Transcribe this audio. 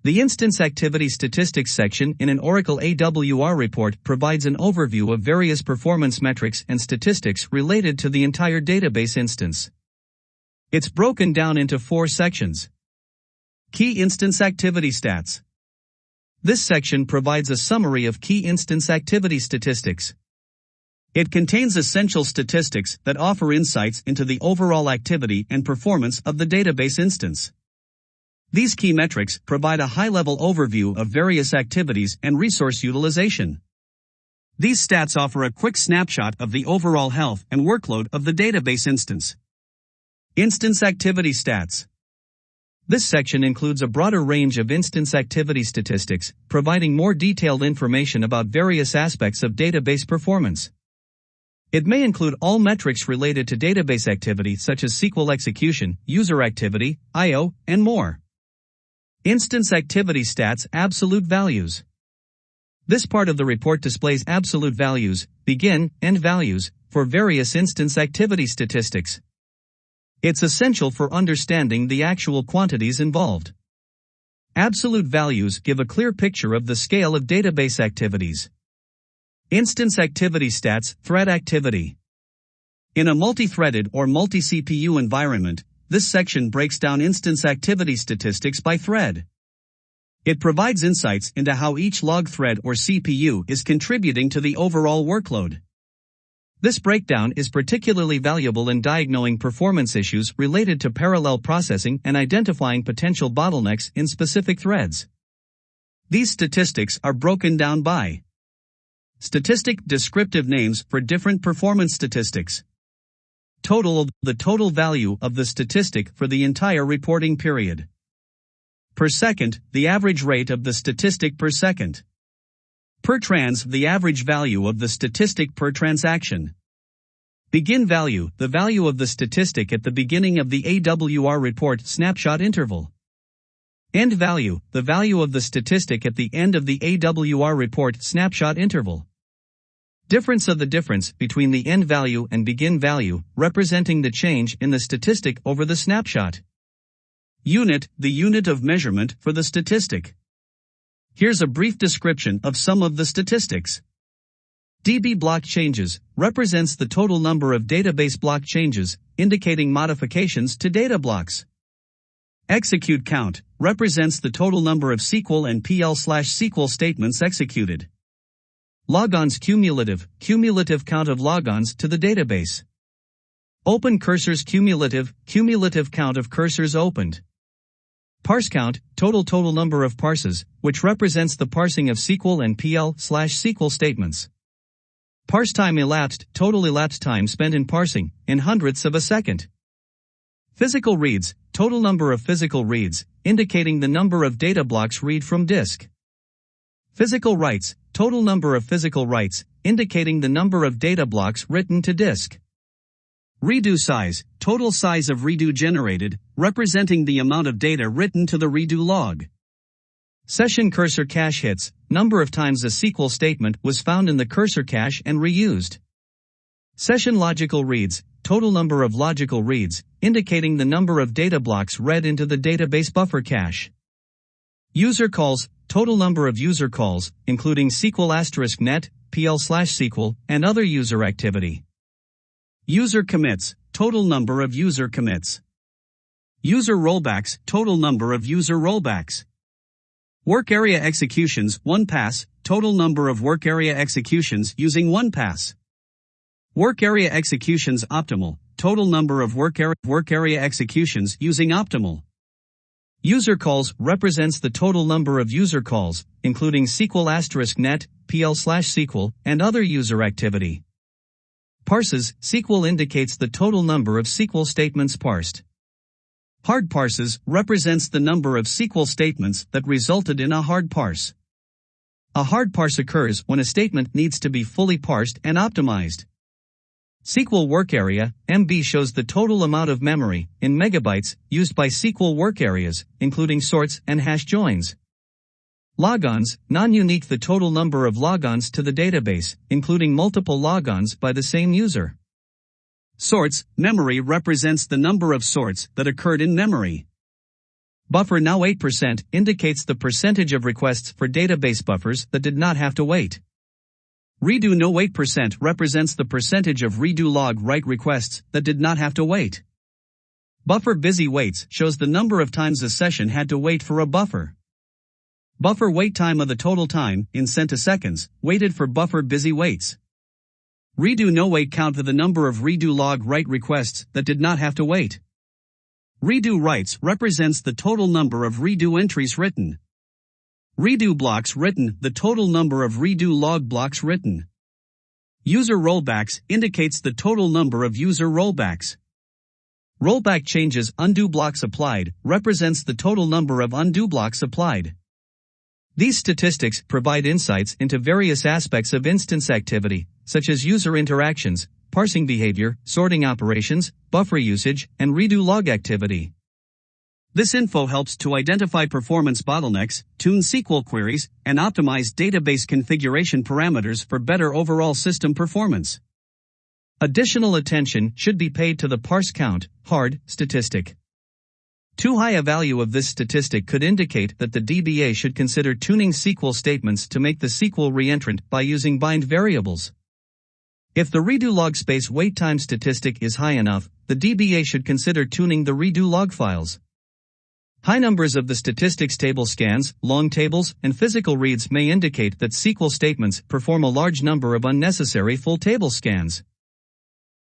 The Instance Activity Statistics section in an Oracle AWR report provides an overview of various performance metrics and statistics related to the entire database instance. It's broken down into 4 sections. Key Instance Activity Stats. This section provides a summary of key instance activity statistics. It contains essential statistics that offer insights into the overall activity and performance of the database instance. These key metrics provide a high-level overview of various activities and resource utilization. These stats offer a quick snapshot of the overall health and workload of the database instance. Instance Activity Stats. This section includes a broader range of instance activity statistics, providing more detailed information about various aspects of database performance. It may include all metrics related to database activity such as SQL execution, user activity, I/O, and more. Instance Activity Stats Absolute Values. This part of the report displays absolute values, begin, end values, for various instance activity statistics. It's essential for understanding the actual quantities involved. Absolute values give a clear picture of the scale of database activities. Instance Activity Stats Thread Activity. In a multi-threaded or multi-CPU environment, this section breaks down instance activity statistics by thread. It provides insights into how each log thread or CPU is contributing to the overall workload. This breakdown is particularly valuable in diagnosing performance issues related to parallel processing and identifying potential bottlenecks in specific threads. These statistics are broken down by statistic descriptive names for different performance statistics. Total, the total value of the statistic for the entire reporting period. Per second, the average rate of the statistic per second. Per trans, the average value of the statistic per transaction. Begin value, the value of the statistic at the beginning of the AWR report snapshot interval. End value, the value of the statistic at the end of the AWR report snapshot interval. Difference of the difference between the end value and begin value, representing the change in the statistic over the snapshot. Unit, the unit of measurement for the statistic. Here's a brief description of some of the statistics. DB block changes represents the total number of database block changes, indicating modifications to data blocks. Execute count represents the total number of SQL and PL/SQL statements executed. Logons cumulative count of logons to the database. Open cursors cumulative count of cursors opened. Parse count, total number of parses, which represents the parsing of SQL and PL/SQL statements. Parse time elapsed, total elapsed time spent in parsing, in hundredths of a second. Physical reads, total number of physical reads, indicating the number of data blocks read from disk. Physical writes, total number of physical writes, indicating the number of data blocks written to disk. Redo size, total size of redo generated, representing the amount of data written to the redo log. Session cursor cache hits, number of times a SQL statement was found in the cursor cache and reused. Session logical reads, total number of logical reads, indicating the number of data blocks read into the database buffer cache. User calls, total number of user calls, including SQL*net, PL/SQL, and other user activity. User commits, total number of user commits. User rollbacks, total number of user rollbacks. Work area executions, 1 pass, total number of work area executions using 1 pass. Work area executions optimal, total number of work area executions using optimal. User calls represents the total number of user calls, including SQL*net, PL/SQL, and other user activity. Parses, SQL indicates the total number of SQL statements parsed. Hard parses represents the number of SQL statements that resulted in a hard parse. A hard parse occurs when a statement needs to be fully parsed and optimized. SQL work area, MB, shows the total amount of memory, in megabytes, used by SQL work areas, including sorts and hash joins. Logons, non-unique, the total number of logons to the database, including multiple logons by the same user. Sorts, memory represents the number of sorts that occurred in memory. Buffer now 8% indicates the percentage of requests for database buffers that did not have to wait. Redo no 8% represents the percentage of redo log write requests that did not have to wait. Buffer busy waits shows the number of times a session had to wait for a buffer. Buffer wait time of the total time, in centiseconds, waited for buffer busy waits. Redo no wait count of the number of redo log write requests that did not have to wait. Redo writes represents the total number of redo entries written. Redo blocks written, the total number of redo log blocks written. User rollbacks indicates the total number of user rollbacks. Rollback changes undo blocks applied represents the total number of undo blocks applied. These statistics provide insights into various aspects of instance activity, such as user interactions, parsing behavior, sorting operations, buffer usage, and redo log activity. This info helps to identify performance bottlenecks, tune SQL queries, and optimize database configuration parameters for better overall system performance. Additional attention should be paid to the parse count, hard, statistic. Too high a value of this statistic could indicate that the DBA should consider tuning SQL statements to make the SQL reentrant by using bind variables. If the redo log space wait time statistic is high enough, the DBA should consider tuning the redo log files. High numbers of the statistics table scans, long tables, and physical reads may indicate that SQL statements perform a large number of unnecessary full table scans.